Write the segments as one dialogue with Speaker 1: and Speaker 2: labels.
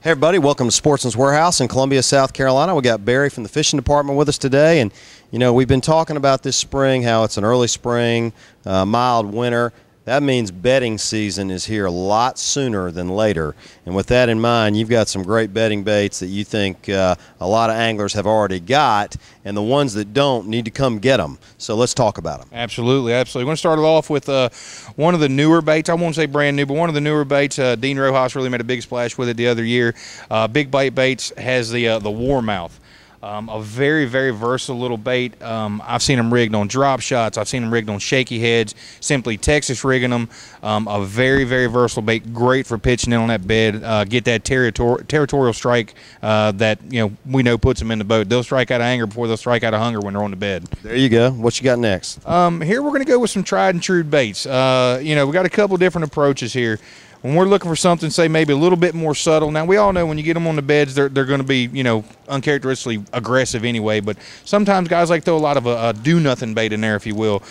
Speaker 1: Hey everybody, welcome to Sportsman's Warehouse in Columbia, South Carolina. We got Barry from the fishing department with us today, and you know, we've been talking about this spring, how it's an early spring, mild winter. That means bedding season is here a lot sooner than later. And with that in mind, you've got some great bedding baits that you think a lot of anglers have already got, and the ones that don't need to come get them. So let's talk about them.
Speaker 2: Absolutely, absolutely. We're going to start it off with one of the newer baits. I won't say brand new, but one of the newer baits. Dean Rojas really made a big splash with it the other year. Big Bite Baits has the warmouth. A very, very versatile little bait. I've seen them rigged on drop shots. I've seen them rigged on shaky heads, simply Texas rigging them. A very, very versatile bait, great for pitching in on that bed. Get that territorial strike that we know puts them in the boat. They'll strike out of anger before they'll strike out of hunger when they're on the bed.
Speaker 1: There you go. What you got next?
Speaker 2: Here we're going to go with some tried and true baits. We got a couple different approaches here. When we're looking for something, say, maybe a little bit more subtle. Now, we all know when you get them on the beds, they're going to be, uncharacteristically aggressive anyway. But sometimes guys like throw a lot of a do-nothing bait in there, if you will.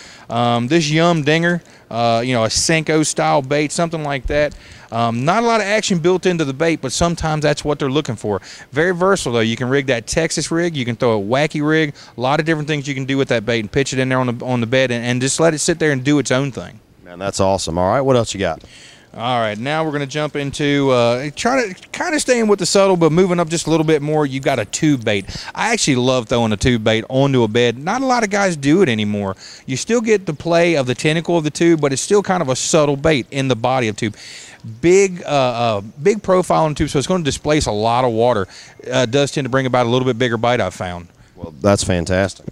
Speaker 2: This Yum Dinger, a Senko-style bait, something like that. Not a lot of action built into the bait, but sometimes that's what they're looking for. Very versatile, though. You can rig that Texas rig. You can throw a wacky rig. A lot of different things you can do with that bait and pitch it in there on the bed and just let it sit there and do its own thing.
Speaker 1: Man, that's awesome. All right, what else you got?
Speaker 2: All right, now we're going to jump into try to kind of staying with the subtle, but moving up just a little bit more. You've got a tube bait. I actually love throwing a tube bait onto a bed. Not a lot of guys do it anymore. You still get the play of the tentacle of the tube, but it's still kind of a subtle bait in the body of tube. Big profile on tube, so it's going to displace a lot of water. Does tend to bring about a little bit bigger bite, I've found.
Speaker 1: Well, that's fantastic.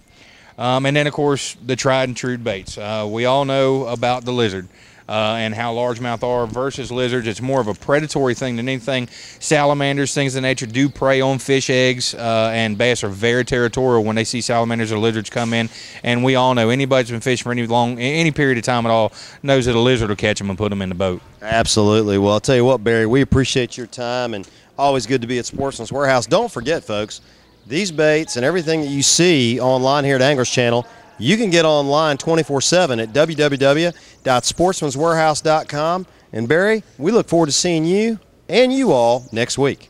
Speaker 2: And then, of course, the tried and true baits. We all know about the lizard. And how largemouth are versus lizards. It's more of a predatory thing than anything. Salamanders, things of nature, do prey on fish eggs, and bass are very territorial when they see salamanders or lizards come in. And we all know anybody that's been fishing for any period of time at all knows that a lizard will catch them and put them in the boat.
Speaker 1: Absolutely. Well, I'll tell you what, Barry, we appreciate your time, and always good to be at Sportsman's Warehouse. Don't forget, folks, these baits and everything that you see online here at Anglers Channel, you can get online 24/7 at www.sportsmanswarehouse.com. And Barry, we look forward to seeing you and you all next week.